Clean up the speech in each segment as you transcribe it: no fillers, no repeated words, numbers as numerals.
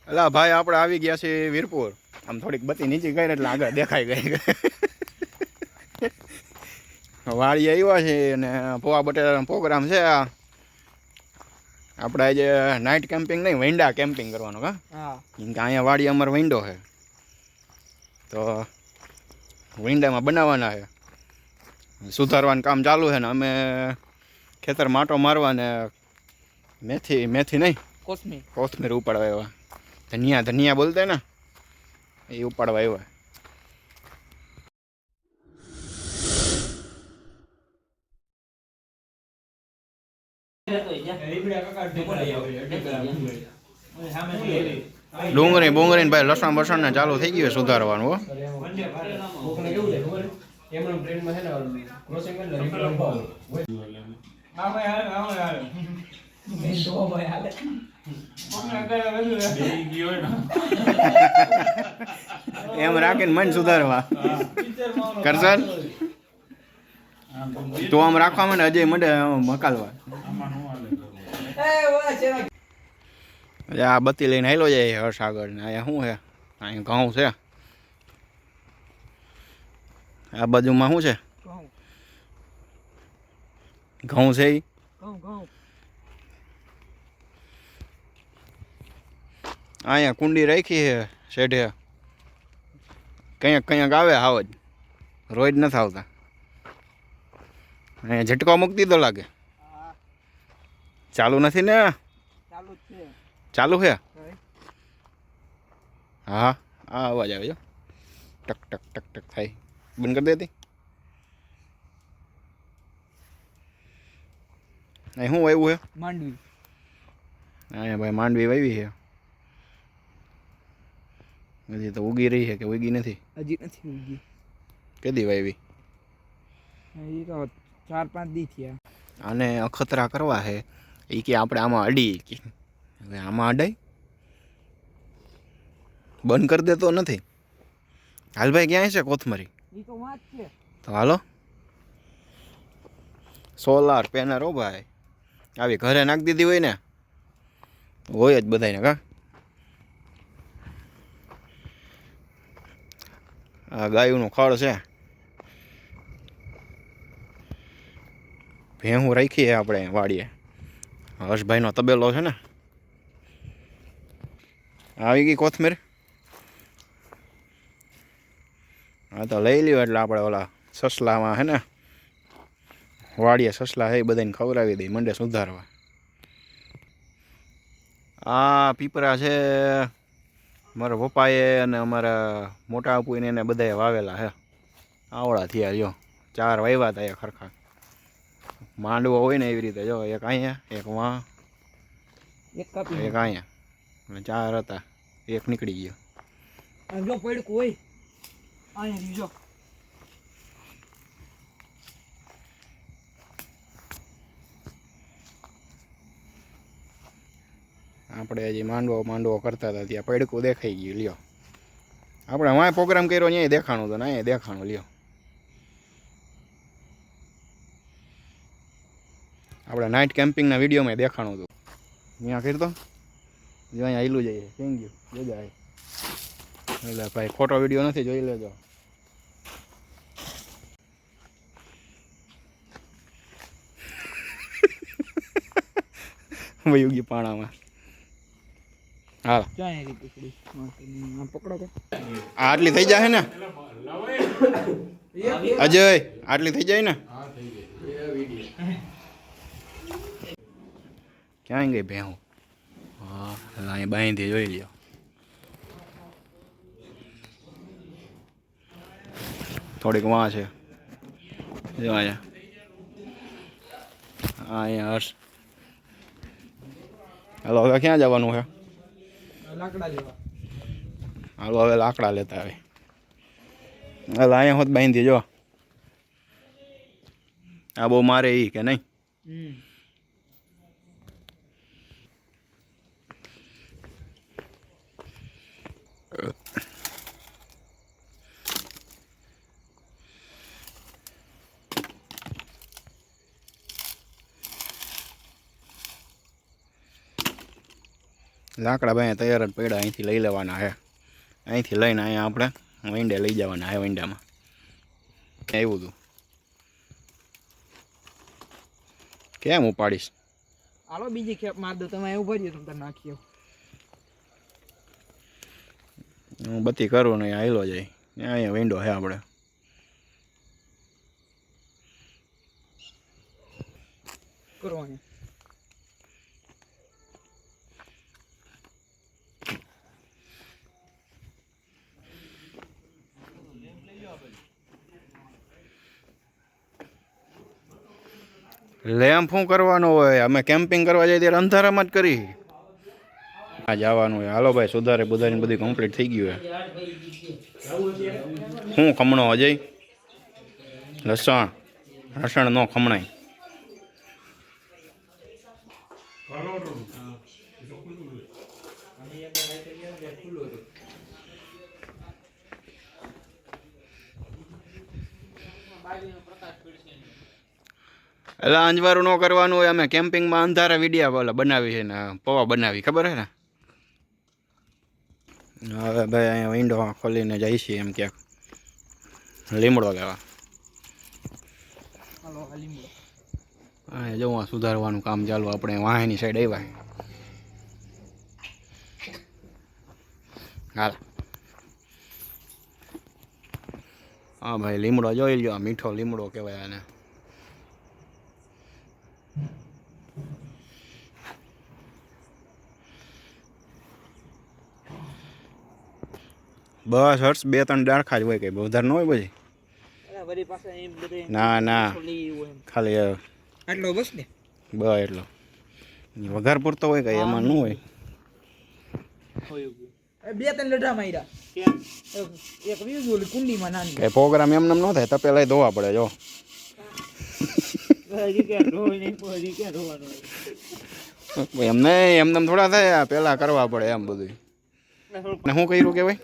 અલા ભાઈ આપણે આવી ગયા છે વીરપુર. આમ થોડીક બત્તી નીચે ગઈ એટલે આગળ દેખાઈ ગઈ. વાડી આવ્યા છે અને પોવા બટેટાનો પ્રોગ્રામ છે. આપણે આજે નાઇટ કેમ્પિંગ નહીં, વૈંડા કેમ્પિંગ કરવાનું. હા, કેમ કે અહીંયા વાડી અમારે વૈંડો છે તો વૈંડામાં બનાવવાના છે. સુધારવાનું કામ ચાલુ છે ને અમે ખેતર માટો મારવા ને મેથી નહીં, કોથમીર ઉપાડવા આવ્યા. ધનિયા બોલતે ને એ ઉપાડવા આવ્યા. ડુંગળી ભાઈ લસણ બસણ ને ચાલુ થઈ ગયું સુધારવાનું. હો એમ રાખીને મન સુધારવા કરશન તો આમ રાખવા મને અજય મંડે મકાલવા. આ બત્તી લઈને હાલો જાય હર્ષ આગળ ને. અહીંયા શું છે? અહીંયા ઘઉં છે. આ બાજુમાં શું છે? ઘઉં છે. અહીંયા કુંડી રાખી છે શેઢે. કંઈક આવે હાવજ, રોજ નથી આવતા. અહીંયા ઝટકો મૂકી દીધો લાગે. ચાલુ નથી ને? ચાલુ છે. હા, આ અવાજ આવે છે. ટક ટક ટક ટક થાય. બંધ કરી દેતી. અહીં શું વાવ્યું છે? માંડવી. અહીંયા ભાઈ માંડવી વાવી છે. હજી તો ઉગી રહી છે કે ઉગી નથી? હજી નથી ઉગી. કેદી વાવી? એ તો 4-5 દી થયા. આને અખતરા કરવા છે એ કે આપણે આમાં અડી. હવે આમાં અડાય? બંધ કરી દેતો નથી. હાલ ભાઈ ક્યાંય છે કોથમરી? તો હાલો. Solar panel. હો ભાઈ, આવી ઘરે નાખી દીધી હોય ને હોય જ બધાને. કા આ ગાયનું ખડ છે. ભેહું રાખી છે આપણે વાડીએ. હર્ષભાઈનો તબેલો છે ને. આવી ગઈ કોથમીર. હા તો લઈ લ્યો એટલે આપણે ઓલા સસલામાં છે ને વાડીએ સસલા છે એ બધાને ખવડાવી દઈ મંડે સુધારવા. આ પીપરા છે મારા પપ્પાએ અને અમારા મોટા આપુને એને બધાએ વાવેલા છે. આવડા થયા જો 4 વાવ્યા હતા એક ખરખા. માંડવો હોય ને એવી રીતે જો, એક અહીંયા, એક વાં, એક અહીંયા, અને 4 હતા. એક નીકળી ગયો. જો પડકું હોય અહીંયા જો. આપણે હજી માંડવો કરતા હતા ત્યાં પડકું દેખાઈ ગયું. લ્યો, આપણે વાંય પ્રોગ્રામ કર્યો અહીંયા દેખાણું તો ને અહીંયા દેખાણું. લ્યો, આપણે નાઇટ કેમ્પિંગના વિડીયોમાં દેખાણું હતું. અહીંયા કરી દો જો, અહીંયા હિલું જઈએ. Thank you. જોજાય એટલે ભાઈ ખોટો વિડીયો નથી, જોઈ લેજો. વયુગી પાણામાં. હા, પકડો તો આટલી થઈ જાય ને અજય? આટલી થઈ જાય ને? ક્યાં ગઈ ભેહું? હા, અહીં બાંધી જોઈ લ્યો. થોડીક વાં છે જો અહીંયા હર્ષ. હાલો હવે ક્યાં જવાનું છે? લાકડા જેવા. હાલો હવે લાકડા લેતા આવે. હાલ અહીંયા હોત બાંધી જો. આ બહુ મારે ઈ કે નહીં? લાકડા ભાઈ તૈયાર જ પડ્યા, અહીંથી લઈ લેવાના છે. અહીંથી લઈને અહીંયા આપણે વંડે લઈ જવાના છે. વંડામાં એવું હતું. કેમ ઉપાડીશ? હાલો બીજી ખેપ માર દો તમે, એવું ભરીએ તમે નાખીએ. હું બધી કરું ને હાલો જાય. અહીંયા વિન્ડો છે આપણે. કરવાની લેમ્પ શું કરવાનો હોય? અમે કેમ્પિંગ કરવા જઈએ ત્યારે અંધારામાં જ કરી. આ જવાનું હોય. હાલો ભાઈ, સુધારે બુધારીને બધું કમ્પ્લીટ થઈ ગયું છે. શું ખમણો અજય? લસણ નો ખમણાય. એટલે અંજવારું ન કરવાનું હોય. અમે કેમ્પિંગમાં અંધારા વિડીયા બોલા બનાવી છે ને પૌવા બનાવી, ખબર છે ને. હવે ભાઈ અહીંયા વિન્ડો ખોલીને જાય છે એમ ક્યાંક લીમડો લેવા. હા, જવું સુધારવાનું કામ ચાલુ. આપણે વાહની સાઈડ આવ્યા. હાલ હા ભાઈ, લીમડો જોઈ લો. મીઠો લીમડો કહેવાય આને. બસ હર્ષ, 2-3 ડાળખા જ હોય, કઈ વધારે ન હોય પછી. ના ના, ખાલી આટલો બસ ને, બસ એટલો વઘાર પૂરતો હોય, કઈ એમાં ન હોય. 2-3 લઢા માર્યા. એક વીજ ઓલી કુંડીમાં નાની. કઈ પ્રોગ્રામ એમને ન થાય, તપેલા ધોવા પડે. જો એમને એમને થોડા થાય, પેલા કરવા પડે એમ બધું. ને શું કર્યું કે ભાઈ?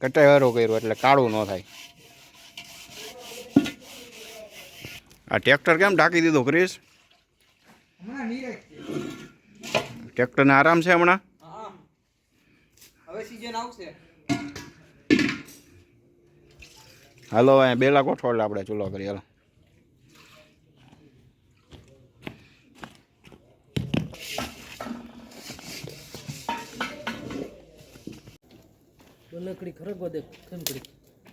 કટાઈ વાળું કર્યું એટલે કાળું ન થાય. આ ટ્રેક્ટર કેમ ઢાંકી દીધું ક્રિસ? ટ્રેક્ટરને આરામ છે હમણાં. હવે સીઝન આવશે. હાલો અહીંયા બેલા ગોઠવો એટલે આપણે ચૂલો કરીએ. હાલો લકડી ખરગો દે કેમ કરી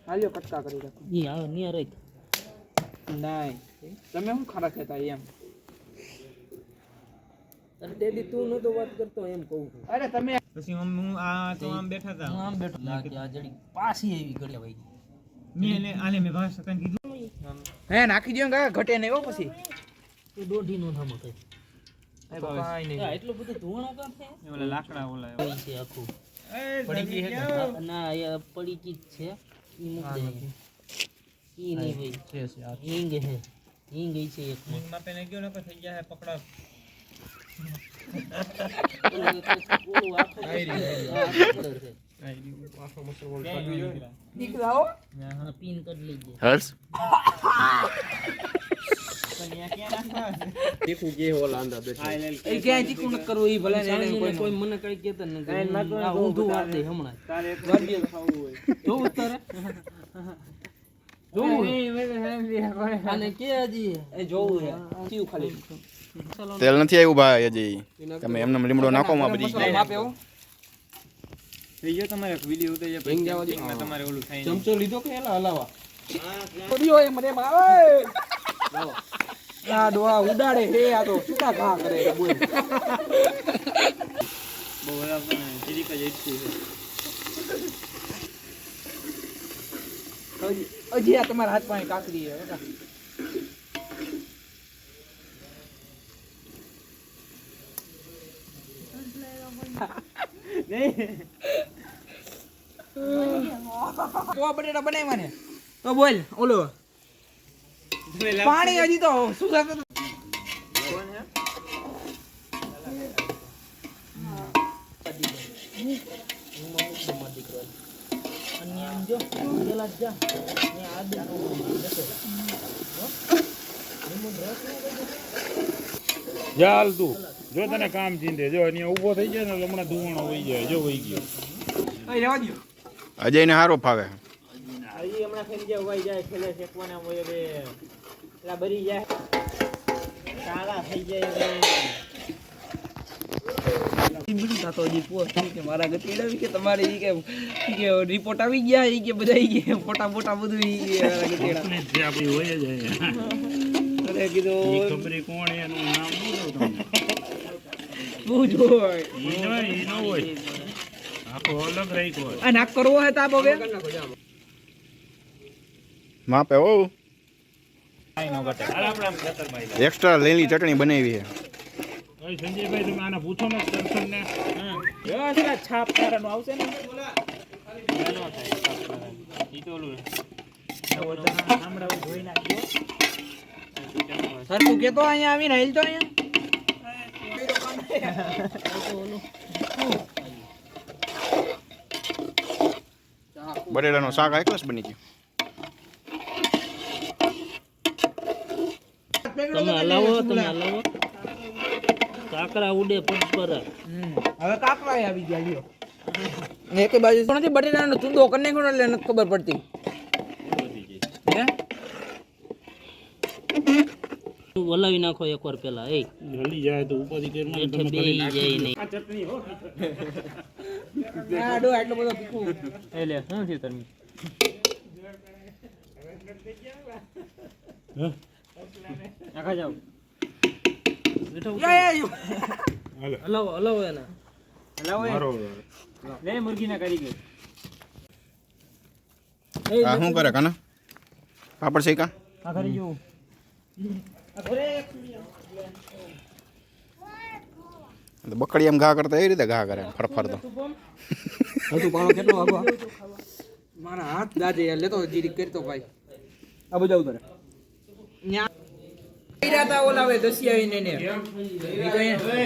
હાલ્યો કટકા કરી રાખો. ઈ આવે નિયા રહી નાય. તમે શું ખરા કહેતા એમ? અરે તેદી તું નતો વાત કરતો એમ કહું છું. અરે તમે પછી હું આ તો આમ બેઠા હતા. હું આમ બેઠો ના કે આ જડી પાછી આવી ઘડી ભાઈ. મેં આને મે ભાષા તને કીધું હે નાખી દયો કે ઘટે નહીં હો પછી. તો દોઢી નો થામો કઈ. એ બાબા એટલું બધું ધોણો કામ છે. એ ઓલા લાકડા ઓલા છે આખું. પડી ગઈ હે ના એ પડી ગઈ છે. ઈ મુદ્દે ઈ નહીં ભાઈ છે યાર. હિંગ હે હિંગ ગઈ છે એક હિંગ માપે ને ગયો ને કોઈ થઈ ગયા હે પકડા. પીન કરી લેજે હર્ષ. દેખું કે ઓલા આંદા બેઠા એ ક્યાં ચીકું ન કરવું ઈ ભલે ને કોઈ મને કઈ કેતા ન આ ઊંધું વાત દે હમણાં તારે એક ગાડીએ ખાવું હોય જો ઉતરે જો આને કે હજી એ જોવું હે સીવ ખાલી તેલ નથી આવ્યું ભાઈ હજી. તમે એમને લીમડો નાખો માં બધી માપે હો થઈ ગયો તમારે વિડિયો ઉતારી જાય તમારે ઓલું થાય ચમચો લીધો કે એલા હલાવા પડ્યો એમ રે આવે લાવો આ ડોળા ઉડાડે હે આ તો સુકા ઘા કરે બોલ બહુ બરાબર ને જીરીક જ એટલી છે હજી આ તમારા હાથ પાણી કાકડી હે બેટા તો બટેટા બનાવ્યા ને તો બોલ ઓલો પાણી હજી તો શું થતું કોણ હે અને આમ જો પેલા જા ને આદુ દેખો હો નિમો રસ ચાલ તું જો તને કામ ચીંધે જો અહીંયા ઊભો થઈ જાય ને હમણાં ધુવાણો વહી જાય જો વહી ગયો રહેવા દો અજયને સારો ફાવે હજી હમણાં થઈ જાય ઉવાઈ જાય છેલ્લે શેકવાના હોય રે એટલા બરી જાય કાળા થઈ જાય રે મારા ગતિડા કે તમારે ઈ કે રિપોર્ટ આવી ગયા ઈ કે બધા ઈ કે ફોટા ફોટા બધું ઈ કે મારા ગતિડા જે આપણી હોય જાય અરે કીધું ઈ ખબર કોણ એનું નામ ન દઉં તમને તું જોય ઈ ન હોય આખો અલગ રાખ્યો હોય આ નાક કરવો હે તાપ હવે માપે ઓ એક્સ્ટ્રા લીલી ચટણી બનાવી છે ઓય સંજયભાઈ તમે આને પૂછો ને દર્શન ને છાપ તારાનું આવશે ને સર તું કેતો અહીંયા આવીને હેલ તો અહીંયા બટેટાનો શાક એકલસ બની ગયું તમે હલાવો કાકરા ઉડે પગ પર હવે કાકરા આવી ગયા લ્યો એક બાજુ નથી બટેટાનો ચૂંદો કરી નાખ્યો એટલે નથી ખબર પડતી હે વલાવી નાખો એકવાર પેલા એ જલ્દી જાય તો ઉપાધિ કરીને હેઠે બેહી જાય નહીં આડો આટલો બધો તીખું એ લે શું થયું તમે આખા જાવ હલાવો એના હલાવો મારો લે મુરગીના કરી ગઈ આ શું કરે કાના પાપડ શેકા આ કરી જો બકડી એમ ઘા કરતા એ રીતે ઘા કરે ફરફરતો હજુ પાણો કેટલો આગો મારા હાથ દાજે લેતો જીરી કરતો ભાઈ આ બધા ઉતરે ન્યા તૈરા તા ઓલાવે દસી આવીને ને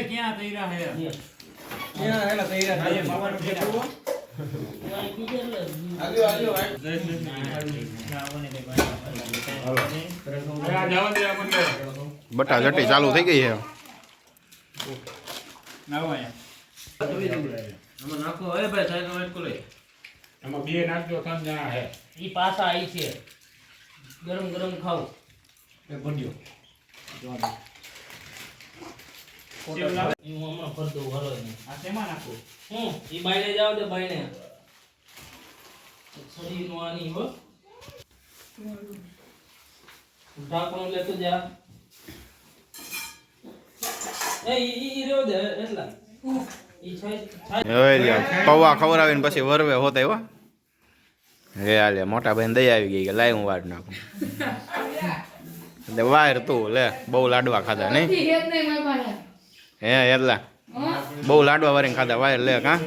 ક્યાં તૈરા હે ન્યા હેલા તૈરા બટા જટી ચાલુ થઈ ગઈ છે આવો અહીંયા એમાં બે નાખજો 3 જણા હે ઈ પાછા આઈ છે ગરમ ગરમ ખાવ એ બન્યો હું હમણાં ફરતો હરો એને આ શેમાં નાખો હું ઈ બાયને જાવ દે બાયને છરી નો આની હો ઢાંકણું લેતો જા એ ઈ રહ્યો દે એટલા ઈ છાય પૌવા ખવડાવીને પછી વરવે હોતા એવા હે હાલે મોટા ભાઈ દઈ આવી ગઈ કે લાય હું વાડ નાખું એટલે વાયર તું લે બહુ લાડવા ખાધા નહીં હે એટલા બહુ લાડવા વારીને ખાધા વાયર લે કાં